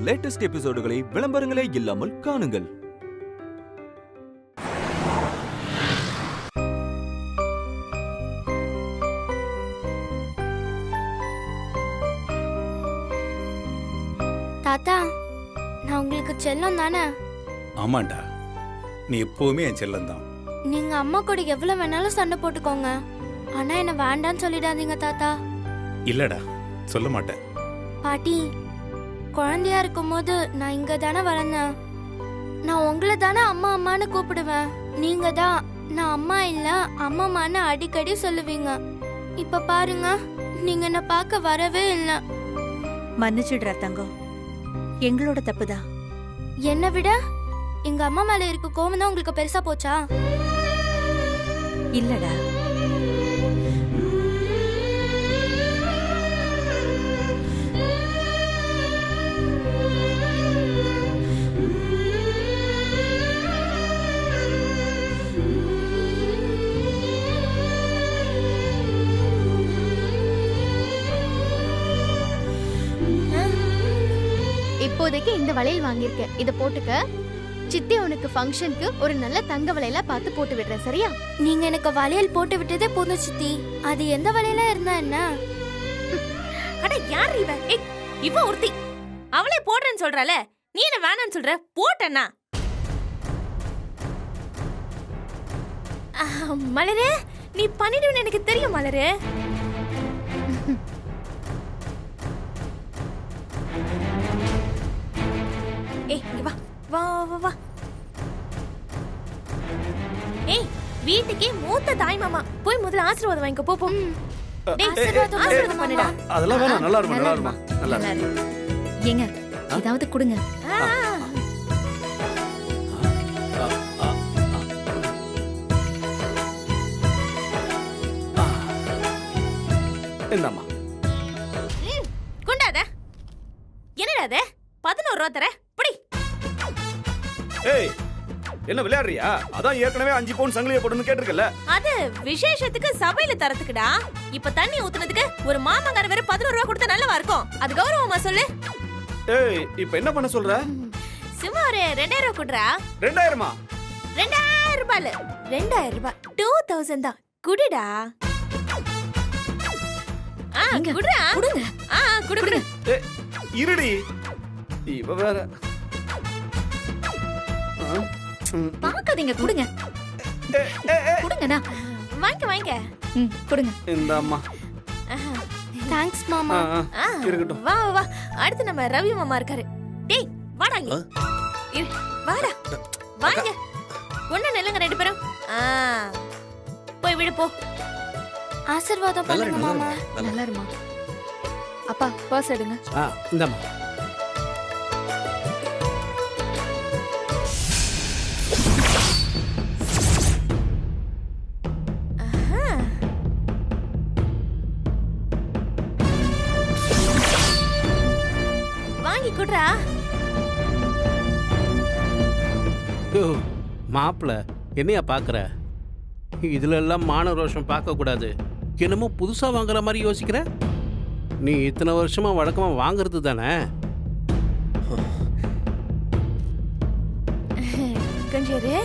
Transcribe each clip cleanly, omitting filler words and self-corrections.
Latest எபிசோடுகளை விளம்பரங்களே இல்லாமல் காணுங்கள். தாத்தா, நான் உங்களுக்கு செல்லம் தானே? ஆமாண்டா, நீ எப்பவுமே என் செல்லம் தான். நீங்க அம்மா கூட எவ்வளவு வேணாலும் சண்டை போட்டுக்கோங்க, ஆனா என்ன வேண்டான்னு சொல்லிடாதீங்க தாத்தா. இல்லடா, சொல்ல மாட்டேன். பாட்டி, குழந்தையா இருக்கும் போது நான் இங்க தானே வளர்ந்தேன். நான் உங்களை தானே அம்மா அம்மான்னு கூப்பிடுவேன். நீங்க தான் நான் அம்மா இல்ல அம்மாமான்னு அடிக்கடி சொல்லுவீங்க. இப்ப பாருங்க, நீங்க என்ன பார்க்க வரவே இல்லை. மன்னிச்சுடுற தங்கம், எங்களோட தப்புதான். என்னை விட எங்க அம்மா மேல இருக்க கோவம் தான் உங்களுக்கு பெருசா போச்சா? இல்லடா, இப்போதைக்கு இந்த வளையல் வாங்கியிருக்கேன், இத போட்டுக்க. சித்தி உனக்கு ஃபங்க்ஷனுக்கு ஒரு நல்ல தங்க வளையலா பார்த்து போட்டு விடுறேன், சரியா? நீங்க எனக்கு வளையல் போட்டு விட்டதே போதும் சித்தி. அது எந்த வளையலா இருந்தா என்ன? அட யார் இவ? இவ ஒருத்தி அவளே போடுறேன்னு சொல்றால, நீ என்ன வேணான்னு சொல்ற? போட்டேன்னா மலரே, நீ பண்ணிடுவேன்னு எனக்கு தெரியும் மலரே. வா வா வா வா. ஏய், வீட்டுக்கே மூத்த தாய் மாமா, போய் முதல்ல ஆசீர்வாதம் வாங்கிக்க. போ போ. ஆசீர்வாதம் பண்ணுடா. அதெல்லாம் வேணாம், நல்லா இருக்கும், நல்லா இருக்கும், நல்லா இருக்கும். ஏங்க ஏதாவது கொடுங்க. இந்தாம்மா. கொண்டாத. என்னடா அது? 11 ரூபா தர. புடி. ஏய், என்ன விளையாடுறியா? அதான் ஏற்கனவே 5 பவுன் சங்கிலியை போடுன்னு கேட்டிருக்கல. அது விசேஷத்துக்கு சபையில தரத்துக்குடா. இப்ப தண்ணி ஊத்துனதுக்கு ஒரு மாமங்கார வேற 11 ரூபா கொடுத்தா நல்லவா இருக்கும். அது கௌரவமா சொல்லு. ஏய், இப்ப என்ன பண்ண சொல்ற? சும்மா ஒரு 2000 ரூபா குடுறா. 2000மா? 2000 ரூபாய் 2000 ரூபாய் 2000 தான். குடுடா. குடுடா. குடுங்க. குடு குடு. ஏய், இருடி. இவ வேற. பாக்காதீங்க, கொடுங்க. கொடுங்கடா. வாங்க வாங்க. கொடுங்க. இந்தாம்மா. தேங்க்ஸ் மாமா. இருக்கட்டும். வா வா. அடுத்து நம்ம ரவி மாமா இருக்காரு. டேய் வாடா இங்க. வாடா. வாங்க. ஒண்ணு நில்லுங்க ரெண்டு பேரும். போய் விடு போ. ஆசீர்வாதம் பண்ணுங்க மாமா. நல்லா இருமா. அப்பா பர்ஸ் எடுங்க. இந்தாம்மா. வாங்கி குடுறா. மாப்பிள்ள என்னையா பாக்குற? இதுல எல்லாம் மான ரோஷம் பார்க்க கூடாது. என்னமோ புதுசா வாங்குற மாதிரி யோசிக்கிற. நீ இத்தனை வருஷமா வழக்கமா வாங்குறது தானே? கொஞ்சம் இரு.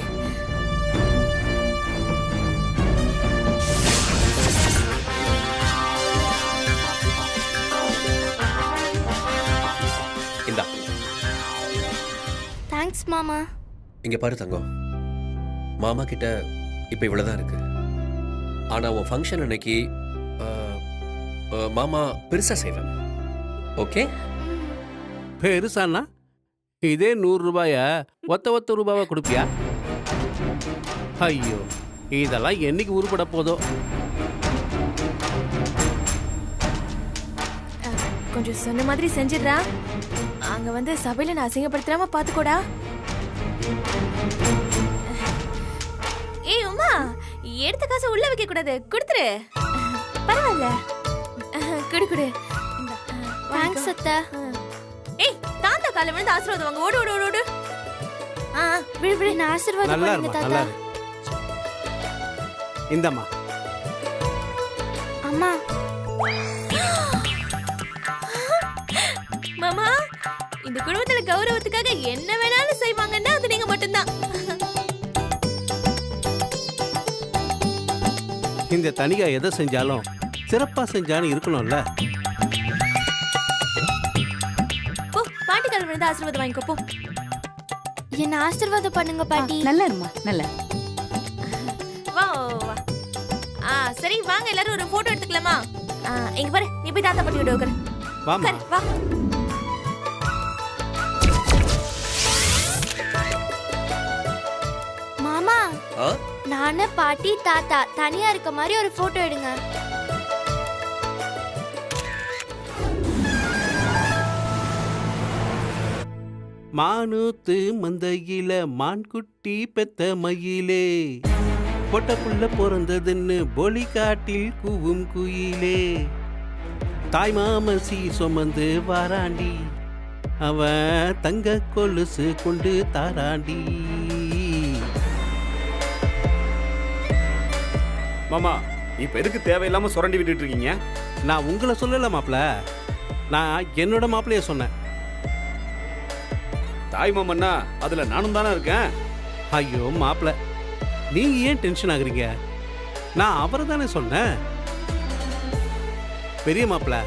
இந்தா. தேங்க்ஸ் மாமா. இங்க பாரு தங்கம், மாமா கிட்ட இப்ப இவ்வளவுதான் இருக்கு. ஆனா உன் ஃபங்க்ஷன் அன்னைக்கு மாமா பெருசா செய்வேன். ஓகே? பெருசானா இதே 100 ரூபாய ஒத்த ரூபாவா கொடுப்பியா? ஐயோ, இதெல்லாம் என்னைக்கு உருப்பட போதோ. கொஞ்சம் சொன்ன மாதிரி செஞ்சிடுறா. அங்க வந்து சபையில நான் அசிங்கப்படுத்தாம பாத்துக்கோடா. ஏய் உமா, எடுத்த காசை உள்ள வைக்க கூடாது, கொடுத்துரு. பரவாயில்ல, குடு குடு. தேங்க்ஸ் அத்தை. ஏய், தாத்தா கால விழுந்து ஆசீர்வாதம் வாங்க. ஓடு ஓடு ஓடு. விடு விடு. நான் ஆசீர்வாதம் நல்லா பண்ணுங்க இருமா, நல்லா தாத்தா. இந்தம்மா. அம்மா. மாமா, இந்த குடும்பத்துல கௌரவத்துக்காக என்ன வேணாலும் செய்வாங்கன்னா அது நீங்க மட்டும்தான். இந்த தனிகா எதை செஞ்சாலும் சிறப்பா செஞ்சாலும் இருக்கணும்ல. போ பாட்டி கால் விழுந்து ஆசீர்வாதம் வாங்கிக்கோ போ. என்ன ஆசீர்வாதம் பண்ணுங்க பாட்டி. நல்லா இருமா, நல்லா. வா வா. சரி வாங்க எல்லாரும் ஒரு போட்டோ எடுத்துக்கலாமா? இங்க பாரு, நீ போய் தாத்தா பாட்டி விட உட்காரு. வாமா. வா. மாமா, ஆ? நானு பாட்டி தாத்தா தனியா இருக்க மாதிரி ஒரு போட்டோ எடுங்க. மானூத்து மந்தையில மான்குட்டி பெத்த மயிலே, பொட்டப்புள்ள பிறந்ததுன்னு பொலி காட்டில் கூவும் குயிலே, தாய் மாமசி சுமந்து வாராண்டி, அவன் தங்க கொலுசு கொண்டு தாராண்டி. மாமா இப்ப எதுக்கு தேவையில்லாம சுரண்டி விட்டுட்டு இருக்கீங்க? நான் உங்களை சொல்லல மாப்பிள, நான் என்னோட மாப்பிளைய சொன்னேன். தாய் மாமன்னா அதுல நானும் தானே இருக்கேன். ஐயோ மாப்பிள, நீங்க ஏன் டென்ஷன் ஆகுறீங்க? நான் அவரை தானே சொன்னேன். பெரிய மாப்பிள,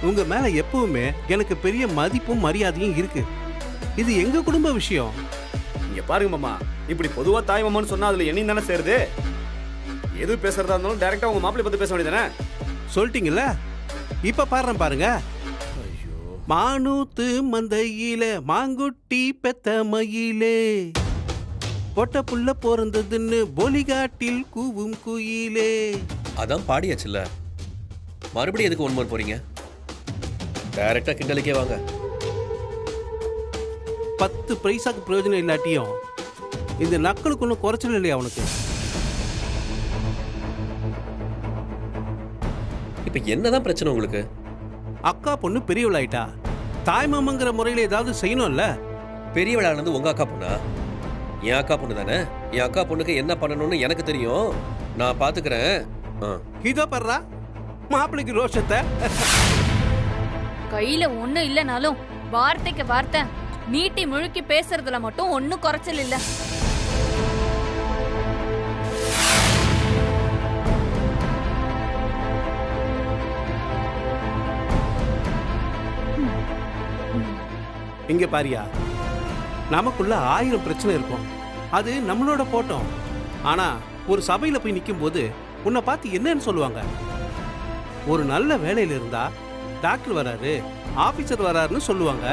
உங்க மேல எப்பவுமே எனக்கு பெரிய மதிப்பும் மரியாதையும் இருக்கு. இது எங்க குடும்ப விஷயம். இங்க பாருங்க மாமா, இப்படி பொதுவா தாய் மாமான்னு சொன்னா அதுல என்னையும் தானே சேருது. எது பேசுறதா இருந்தாலும் டைரக்டா உங்க மாப்பிள்ளை பத்தி பேச வேண்டியதானே? சொல்லிட்டீங்கல்ல, இப்ப பாடுறேன் பாருங்க. மானூத்து மந்தையில மாங்குட்டி பெத்த மயிலே, பொட்ட புள்ள பிறந்ததுன்னு பொலிகாட்டில் கூவும் குயிலே. அதான் பாடியாச்சுல்ல, மறுபடியும் எதுக்கு 1 மோர் போறீங்க? டைரக்டா கிண்டலுக்கே வாங்க. 10 பைசாக்கு பிரயோஜனம் இல்லாட்டியும் இந்த நக்களுக்கு ஒன்றும் குறைச்சல் இல்லையா அவனுக்கு? இப்ப என்னதான் பிரச்சனை உங்களுக்கு? அக்கா பொண்ணு பெரியவளாயிட்டா, தாய் மாமங்கிற முறையில ஏதாவது செய்யணும்ல. பெரியவளானது உங்க அக்கா பொண்ணா? என் அக்கா பொண்ணு தானே. என் அக்கா பொண்ணுக்கு என்ன பண்ணணும்னு எனக்கு தெரியும், நான் பாத்துக்கிறேன். இதோ பர்றா மாப்பிளைக்கு ரோஷத்தை. கையில ஒண்ணு இல்லனாலும் வார்த்தைக்கு வார்த்தை நீட்டி முழுக்கி பேசுறதுல மட்டும் ஒன்னும் குறைச்சல் இல்ல. இங்க பாரியா, நமக்குள்ள 1000 பிரச்சனை இருக்கும். அது நம்மளோட போட்டோம். ஆனா ஒரு சபையில போய் நிக்கும் போது உன்னை பார்த்து என்னன்னு சொல்லுவாங்க? ஒரு நல்ல வேலையில இருந்தா டாக்டர் வராரு, ஆபீசர் வராருன்னு சொல்லுவாங்க.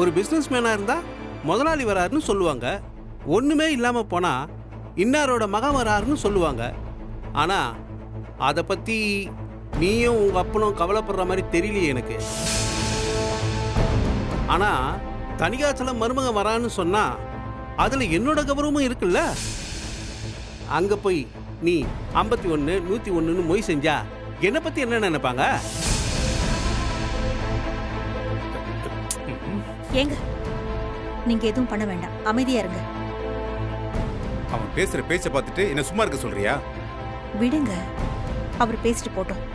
ஒரு பிசினஸ் மேனா இருந்தா முதலாளி வராருன்னு சொல்லுவாங்க. ஒண்ணுமே இல்லாம போனா இன்னாரோட மகன் வராருன்னு சொல்லுவாங்க. ஆனா அதை பத்தி நீயும் உங்க அப்பனும் கவலைப்படுற மாதிரி தெரியலையே எனக்கு. ஆனா தனிகாச்சல மருமகன் வரான்னு சொன்னா அதுல என்னோட கௌரவமும் இருக்குல்ல. அங்க போய் நீ 51 101ன்னு மொய் செஞ்சா என்ன பத்தி என்ன நினைப்பாங்க? ஏங்க, நீங்க எதுவும் பண்ண வேண்டாம், அமைதியா இருங்க. அவன் பேசுற பேச்ச பார்த்துட்டு என்ன சும்மா இருக்க சொல்றியா? விடுங்க, அவர் பேசிட்டு போட்டோம்.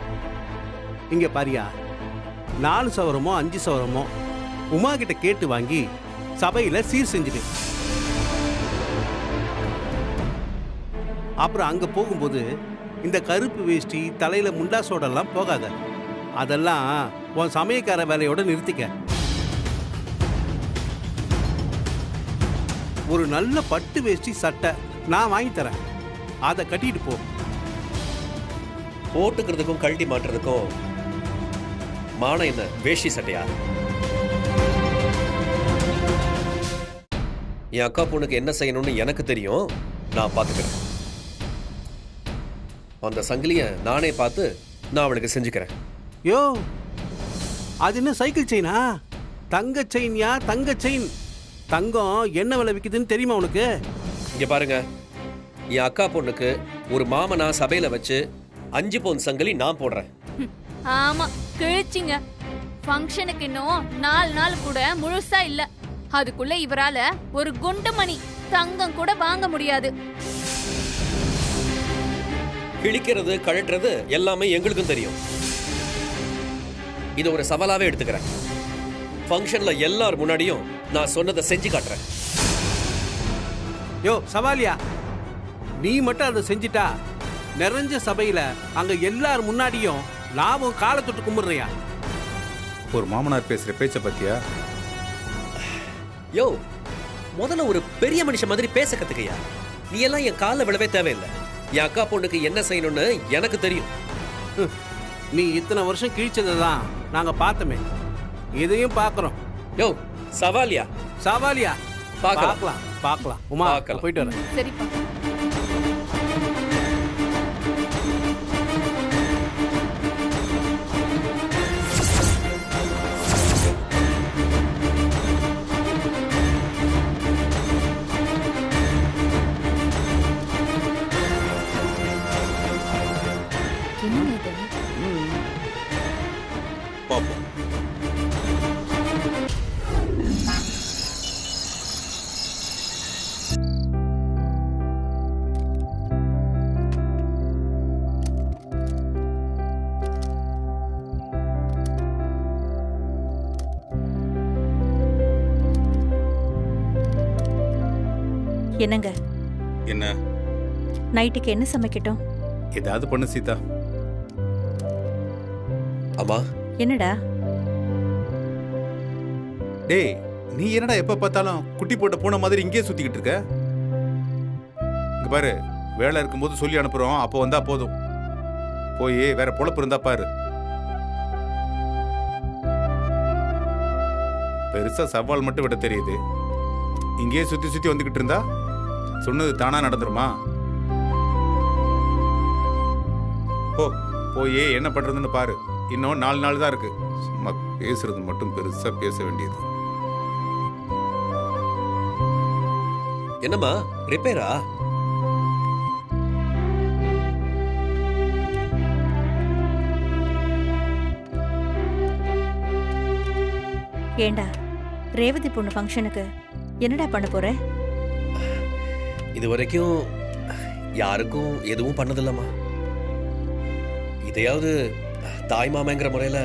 இங்க பாரியா, 4 சவரமோ 5 சவரமோ உமா கிட்ட கேட்டு வாங்கி சபையில சீர் செஞ்சுடு. அப்புறம் அங்க போகும்போது இந்த கருப்பு வேஷ்டி தலையில முண்டாசோடெல்லாம் போகாத. அதெல்லாம் உன் சமயக்கார வேலையோட நிறுத்திக்க. ஒரு நல்ல பட்டு வேஷ்டி சட்டை நான் வாங்கி தரேன், அதை கட்டிட்டு போ. போட்டுக்கிறதுக்கும் கழட்டி மாட்டுறதுக்கும் மானம் என்ன? வேஷ்டி சட்டையா? என் அக்கா பொண்ணுக்கு என்ன செய்யணும்னு எனக்கு தெரியும், நான் பார்த்துக்கிறேன். அந்த சங்கிலிய நானே பார்த்து நான் அவளுக்கு செஞ்சுக்கிறேன். யோ, அது என்ன சைக்கிள் செயினா? தங்க செயின்யா, தங்க செயின். தங்கம் என்ன விலை விற்குதுன்னு தெரியுமா உனக்கு? இங்க பாருங்க, என் அக்கா பொண்ணுக்கு ஒரு மாமனா சபையில வச்சு 5 பவுன் சங்கிலி நான் போடுறேன். ஆமா, கிழிச்சிங்க. ஃபங்க்ஷனுக்கு இன்னும் 4 நாள் கூட முழுசா இல்ல. அதுக்குள்ள இவரால ஒரு குண்டு மணி தங்கம் கூட வாங்க முடியாது. கிழிக்கிறது கழட்டுறது எல்லாமே எங்களுக்கும் தெரியும். இது ஒரு சவாலாவே எடுத்துக்கிறேன். ஃபங்க்ஷன்ல எல்லார் முன்னாடியும் நான் சொன்னதை செஞ்சு காட்டுறேன். யோ சவாலியா, நீ மட்டும் அதை செஞ்சிட்டா நிறைஞ்ச சபையில அங்க எல்லார் முன்னாடியும் லாபம் காலை தொட்டு கும்பிடுறியா? ஒரு மாமனார் பேசுற பேச்ச பத்தியா? யோ, முதல்ல ஒரு பெரிய மனுஷன் மாதிரி பேச கத்துக்கையா. நீ எல்லாம் என் காலில் விழவே தேவையில்லை. என் அக்கா பொண்ணுக்கு என்ன செய்யணும்னு எனக்கு தெரியும். நீ இத்தனை வருஷம் கிழிச்சதை தான் நாங்க பார்த்தோமே, இதையும் பார்க்கறோம். யோ சவாலியா, சவாலியா பார்க்கலாம். பார்க்கலாம். உமா, பார்க்கலாம். போயிட்டு வரேன். சரிப்பா. என்னங்க இது? பாப்போம். என்னங்க என்ன? நைட்டுக்கு என்ன சமைக்கட்டும்? ஏதாவது பண்ணு சீதா. அம்மா, என்னடா? டேய், நீ என்னடா எப்ப பார்த்தாலும் குட்டி போட்ட பூனை மாதிரி இங்கேயே சுத்திக்கிட்டு இருக்க? இங்க பாரு, வேலை இருக்கும்போது சொல்லி அனுப்புறோம், அப்போ வந்தா போதும். போய் வேற பொழப்பு இருந்தா பாரு. பெருசா சவால் மட்டும் விட தெரியுது. இங்கேயே சுத்தி சுத்தி வந்துகிட்டு இருந்தா சொன்னது தானா நடந்துருமா? போய் என்ன பண்றதுன்னு பாரு. இன்னும் 4 நாள் தான் இருக்கு. சும்மா பேசுறது மட்டும் பெருசா பேச வேண்டியது. என்னம்மா ரிப்பேரா? ஏண்டா, ரேவதி பொண்ணு ஃபங்க்ஷனுக்கு என்னடா பண்ண போற? இது வரைக்கும் யாருக்கும் எதுவும் பண்ணதில்லம்மா. இதையாவது தாய் மாமங்கிற முறையில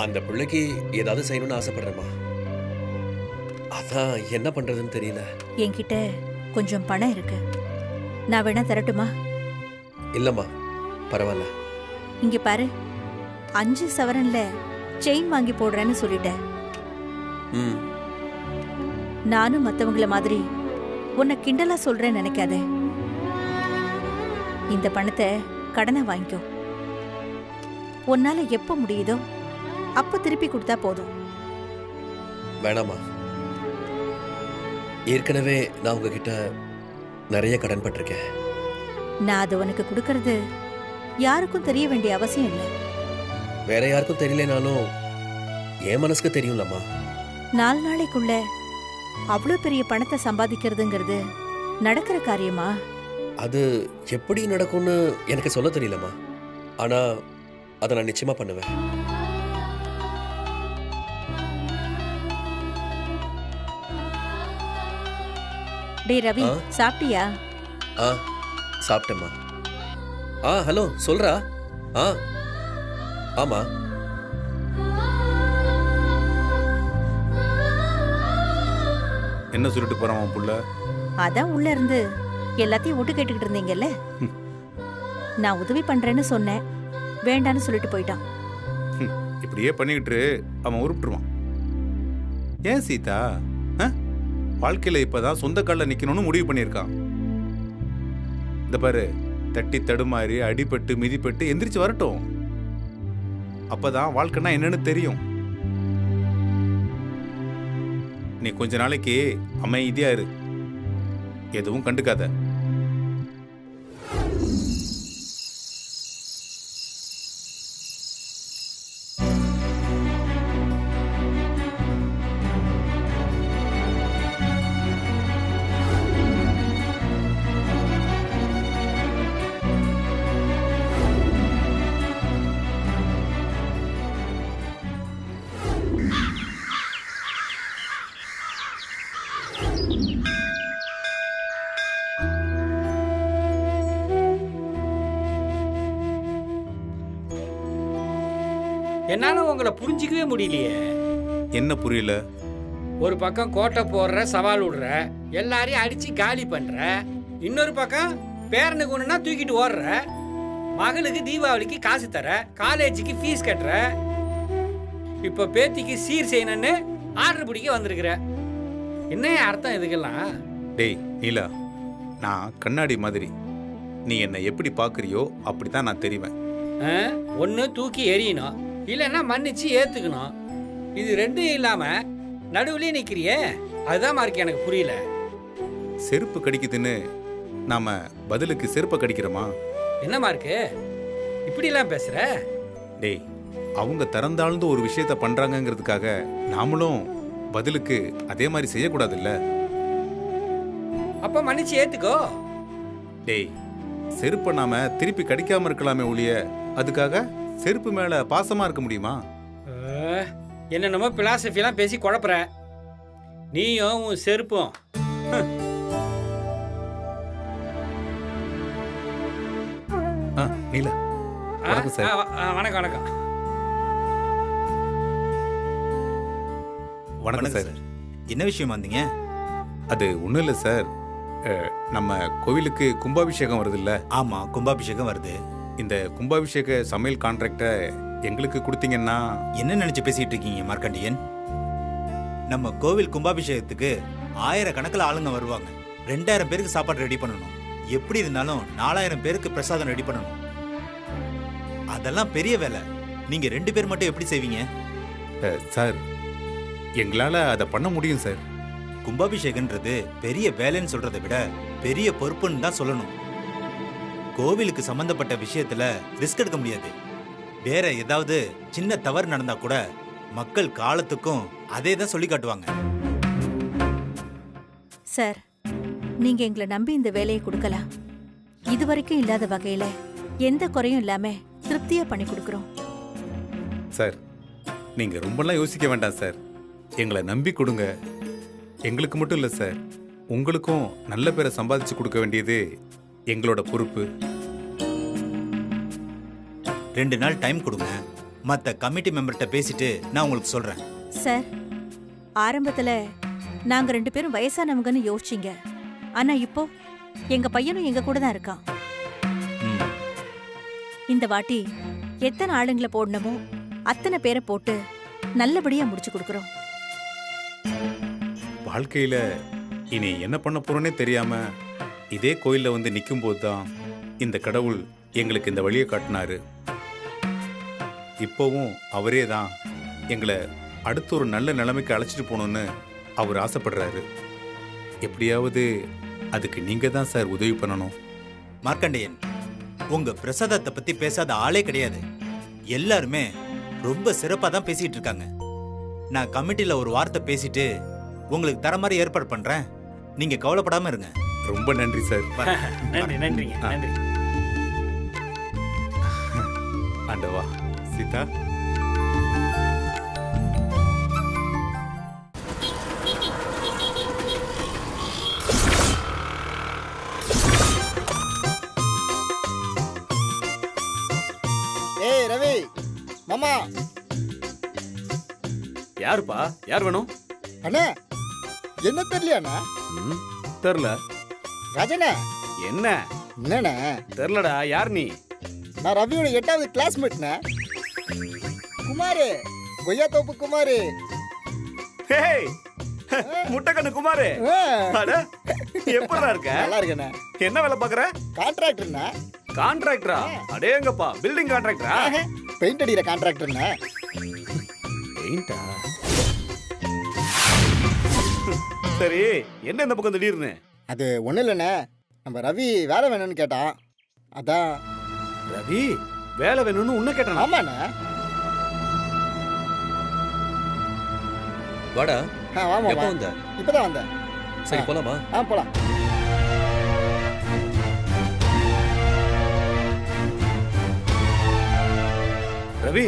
அந்த பிள்ளைக்கு ஏதாவது செய்யணும்னு ஆசைப்படுறேம்மா. அதான் என்ன பண்றதுன்னு தெரியல. என்கிட்ட கொஞ்சம் பணம் இருக்கு, நான் வேணா தரட்டுமா? இல்லம்மா, பரவாயில்ல. இங்க பாரு, 5 சவரன்ல செயின் வாங்கி போடுறேன்னு சொல்லிட்டேன். ம், நானும் மத்தவங்கள மாதிரி உன்னை கிண்டலா சொல்றேன்னு நினைக்காதே. இந்த பணத்தை கடனை வாங்கிக்கோ. உன்னால எப்ப முடியுதோ அப்ப திருப்பி கொடுத்தா போதும். வேணாம்மா. ஏற்கனவே நான் உங்ககிட்ட நிறைய கடன் பட்டிருக்கேன். நான் அது உனக்கு கொடுக்கறது யாருக்கும் தெரிய வேண்டிய அவசியம் இல்லை. வேற யாருக்கும் தெரியலனாலும் என் மனசுக்கு தெரியும்லம்மா. 4 நாளைக்குள்ள அவ்வளோ பெரிய பணத்தை சம்பாதிக்கிறதுங்கிறது நடக்கிற காரியமா? அது எப்படி நடக்கும்னு எனக்கு சொல்ல தெரியலம்மா. ஆனா அதை நான் நிச்சயமா பண்ணுவேன். டேய் ரவி, சாப்பிட்டியா? ஆ, சாப்பிட்டேம்மா. ஹலோ, சொல்றா. ஆமா. என்ன சொல்லிட்டு போறான் உன் புள்ள? அதான் உள்ள இருந்து எல்லாத்தையும் ஒட்டு கேட்டுக்கிட்டு இருந்தீங்கல்ல, நான் உதவி பண்றேன்னு சொன்னேன், வேண்டான்னு சொல்லிட்டு போயிட்டான். இப்படியே பண்ணிக்கிட்டு அவன் உருப்பிட்டுருவான். ஏன் சீதா, வாழ்க்கையில இப்பதான் சொந்த காலில் நிக்கணும்னு முடிவு பண்ணியிருக்கான். இந்த பாரு, தட்டி தடுமாறி அடிபட்டு மிதிப்பட்டு எந்திரிச்சு வரட்டும். அப்பதான் வாழ்க்கைன்னா என்னன்னு தெரியும். நீ கொஞ்ச நாளைக்கு அமைதியா இரு, எதுவும் கண்டுக்காத. என்னால உங்களை புரிஞ்சிக்கவே முடியலையே. என்ன புரியல? ஒரு பக்கம் கோட்டை போடுற, சவால் விடுற, எல்லாரையும் அடிச்சு காலி பண்ற, இன்னொரு பக்கம் பேரனுக்கு ஒண்ணுன்னா தூக்கிட்டு ஓடுற, மகளுக்கு தீபாவளிக்கு காசு தர, காலேஜுக்கு ஃபீஸ் கட்டுற, இப்ப பேத்திக்கு சீர் செய்யணும்னு ஆர்டர் பிடிக்க வந்திருக்கிற. என்ன அர்த்தம் இதுக்கெல்லாம்? டேய் நீலா, நான் கண்ணாடி மாதிரி. நீ என்னை எப்படி பார்க்குறியோ அப்படித்தான் நான் தெரிவேன். ஒன்று தூக்கி எறியணும், இல்லைன்னா மன்னிச்சு ஏத்துக்கணும். இது ரெண்டும் இல்லாம நடுவுலயே நிக்கிறியே, அதுதான் மார்க் எனக்கு புரியல. செருப்பு கடிக்குதுன்னு நாம பதிலுக்கு செருப்பை கடிக்கிறோமா? என்ன மார்க்கு இப்படி எல்லாம் பேசுற? டேய், அவங்க திறந்தாழ்ந்து ஒரு விஷயத்த பண்றாங்கங்கிறதுக்காக நாமளும் பதிலுக்கு அதே மாதிரி செய்யக்கூடாதுல்ல? அப்ப மன்னிச்சு ஏத்துக்கோ. டேய், செருப்பை நாம திருப்பி கடிக்காம இருக்கலாமே ஒழிய அதுக்காக செருப்பு மேல பாசமா இருக்க முடியுமா? என்னென்னமோ பிலாசபி எல்லாம் பேசி குழப்புற. நீயும் உன் செருப்பும். நீலா, வணக்கம் சார். வணக்கம் வணக்கம் வணக்கம் சார். என்ன விஷயம் வந்தீங்க? அது ஒன்றும் இல்லை சார். நம்ம கோவிலுக்கு கும்பாபிஷேகம் வருது இல்ல? ஆமா, கும்பாபிஷேகம் வருது. இந்த கும்பாபிஷேக சமையல் கான்ட்ராக்டை எங்களுக்கு கொடுத்தீங்கன்னா. என்ன நினைச்சு பேசிட்டு இருக்கீங்க மார்க்கண்டியன்? நம்ம கோவில் கும்பாபிஷேகத்துக்கு 1000 கணக்கில் ஆளுங்க வருவாங்க. 2000 பேருக்கு சாப்பாடு ரெடி பண்ணணும். எப்படி இருந்தாலும் 4000 பேருக்கு பிரசாதம் ரெடி பண்ணணும். அதெல்லாம் பெரிய வேலை. நீங்க 2 பேர் மட்டும் எப்படி செய்வீங்க? சார், எங்களால அதை பண்ண முடியும் சார். கும்பாபிஷேகன்றது பெரிய வேலைன்னு சொல்றதை விட பெரிய பொறுப்புன்னு தான் சொல்லணும். கோவிலுக்கு சம்பந்தப்பட்ட விஷயத்துல ரிஸ்க் எடுக்க முடியாது. வேற ஏதாவது சின்ன தவறு நடந்தா கூட மக்கள் காலத்துக்கும் அதே தான் சொல்லி காட்டுவாங்க. சார், நீங்க எங்களை நம்பி இந்த வேலையை கொடுக்கலாம். இதுவரைக்கும் இல்லாத வகையில எந்த குறையும் இல்லாம திருப்தியா பண்ணி கொடுக்கிறோம். சார், நீங்க ரொம்பலாம் யோசிக்க வேண்டாம் சார். எங்களை நம்பி கொடுங்க. எங்களுக்கு மட்டும் இல்லை சார், உங்களுக்கும் நல்ல பேரை சம்பாதிச்சு கொடுக்க வேண்டியது எங்களோட பொறுப்பு. 2 நாள் டைம் கொடுங்க. மற்ற கமிட்டி மெம்பர்கிட்ட பேசிட்டு நான் உங்களுக்கு சொல்றேன். சார், ஆரம்பத்துல நாங்க 2 பேரும் வயசானவங்கன்னு யோசிச்சீங்க. ஆனா இப்போ எங்க பையனும் எங்க கூட தான் இருக்கான். இந்த வாட்டி எத்தனை ஆளுங்களை போடணுமோ அத்தனை பேரை போட்டு நல்லபடியா முடிச்சு கொடுக்குறோம். வாழ்க்கையில இனி என்ன பண்ண போறோன்னே தெரியாம இதே கோயில்ல வந்து நிற்கும் போது தான் இந்த கடவுள் எங்களுக்கு இந்த வழியை காட்டினாரு. இப்போவும் அவரே தான் எங்களை அடுத்த ஒரு நல்ல நிலைமைக்கு அழைச்சிட்டு போகணும்னு அவர் ஆசைப்படுறாரு. எப்படியாவது அதுக்கு நீங்க தான் சார் உதவி பண்ணணும். மார்க்கண்டேயன், உங்க பிரசாதத்தை பத்தி பேசாத ஆளே கிடையாது. எல்லாருமே ரொம்ப சிறப்பா தான் பேசிட்டு இருக்காங்க. நான் கமிட்டில ஒரு வார்த்தை பேசிட்டு உங்களுக்கு தர மாதிரி ஏற்பாடு பண்றேன். நீங்க கவலைப்படாம இருங்க. ரொம்ப நன்றி சார். நன்றி நன்றிங்க நன்றி. ஆண்டவா. சீதா, ஏய் ரவி மாமா. யாருப்பா? யார் வேணும்? அண்ணா, என்ன தெரியலையாண்ணா? தெரியல. ராஜண்ணா. என்ன? என்னண்ணா தெரியலடா. யார் நீ? நான் ரவியோட 8வது கிளாஸ்மேட்ண்ணா. குமாரு, கொய்யா தோப்பு குமாரு. ஹேய், முட்டைக்கண்ணு குமாரு. அட, எப்படிடா இருக்க? நல்லா இருக்கேண்ணா. என்ன வேலை பார்க்குற? கான்ட்ராக்டர்ண்ணா. கான்ட்ராக்டரா? அடேங்கப்பா, பில்டிங் கான்ட்ராக்டரா? பெயிண்ட் அடிக்கிற கான்ட்ராக்டர்ண்ணா. பெயிண்டா? சரி, என்ன இந்த பக்கம் திடீர்னு? அது ஒன்றும் இல்லைண்ணே, நம்ம ரவி வேலை வேணும்னு கேட்டான், அதான். ரவி வேலை வேணும்னு உன்ன கேட்டான்? ஆமாண்ணே. வாடா. ஆமா, எப்போ வந்த? இப்பதான் வந்தேன். சரி, போலாமா? போலாம். ரவி,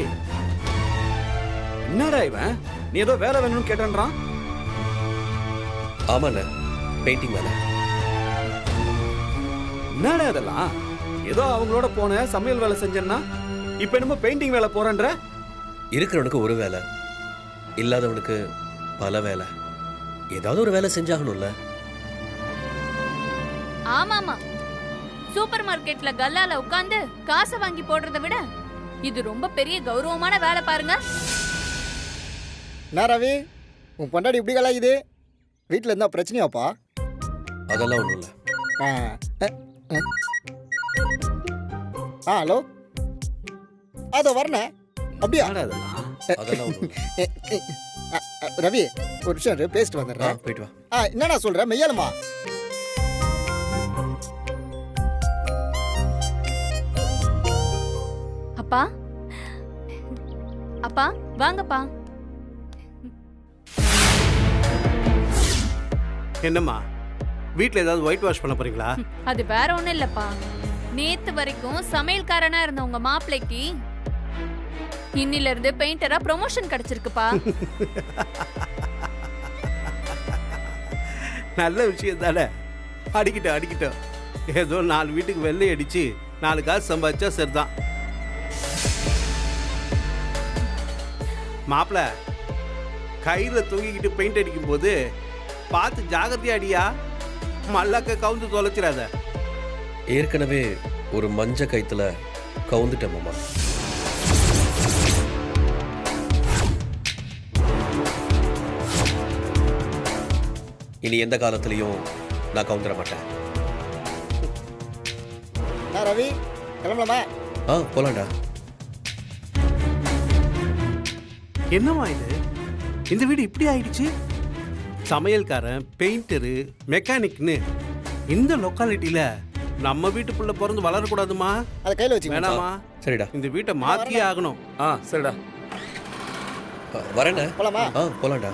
என்னடா இவன்? நீ ஏதோ வேலை வேணும்னு கேட்டான்றான். ஆமாண்ண, பெயிண்டிங் வேலை. என்னடா இதெல்லாம்? ஏதோ அவங்களோட போன சமையல் வேலை செஞ்சேன்னா இப்ப என்னமோ பெயிண்டிங் வேலை போறேன்ற? இருக்கிறவனுக்கு ஒரு வேலை, இல்லாதவனுக்கு பல வேலை. ஏதாவது ஒரு வேலை செஞ்சாகணும்ல. ஆமாமா, சூப்பர் மார்க்கெட்ல கல்லால உட்கார்ந்து காசை வாங்கி போடுறதை விட இது ரொம்ப பெரிய கௌரவமான வேலை பாருங்க. என்ன ரவி, உன் பொண்டாடி இப்படி கலாயுது? வீட்டில் இருந்தால் பிரச்சனையாப்பா? அதெல்லாம் ஒன்றும் இல்லை. ஹலோ, அதோ வரண்ணே. அப்படியா? அதெல்லாம் ஒன்றும் இல்லை. ரவி, ஒரு நிமிஷம் பேசிட்டு வந்துடுறேன். போயிட்டு வா. என்னடா சொல்ற? மெய்யாலுமா? அப்பா, அப்பா வாங்கப்பா. என்னம்மா, வீட்டில் ஏதாவது ஒயிட் வாஷ் பண்ண போறீங்களா? அது வேற ஒண்ணும் இல்லப்பா, நேத்து வரைக்கும் சமையல்காரனா இருந்த உங்க மாப்பிள்ளைக்கு இன்னில இருந்து பெயிண்டரா ப்ரமோஷன் கிடைச்சிருக்குப்பா. நல்ல விஷயம் தானே. அடிக்கிட்டோம். ஏதோ 4 வீட்டுக்கு வெள்ளை அடிச்சு 4 காசு சம்பாதிச்சா சரிதான். மாப்பிள்ள, கையில தூக்கிக்கிட்டு பெயிண்ட் அடிக்கும் போது பார்த்து ஜாகிரதையா அடியா, மல்லாக்க கவுந்து தொலைச்சிடாத. ஏற்கனவே ஒரு மஞ்ச கைத்துல கவுந்துட்டேன் மாமா. இனி எந்த காலத்திலையும் நான் கவுந்துட மாட்டேன். ரவி, கிளம்பலாமா? போலாம்டா. என்னவா இது? இந்த வீடு இப்படி ஆயிடுச்சு. சமையல்காரன், பெயிண்டரு, மெக்கானிக்னு இந்த லொக்காலிட்டியில நம்ம வீட்டுக்குள்ள பிறந்து வளரக்கூடாதுமா. அதை கையில் வச்சு வேணாமா? சரிடா, இந்த வீட்டை மாத்தியே ஆகணும். சரிடா வரேண்ணே. போலாமா? போலாம்டா.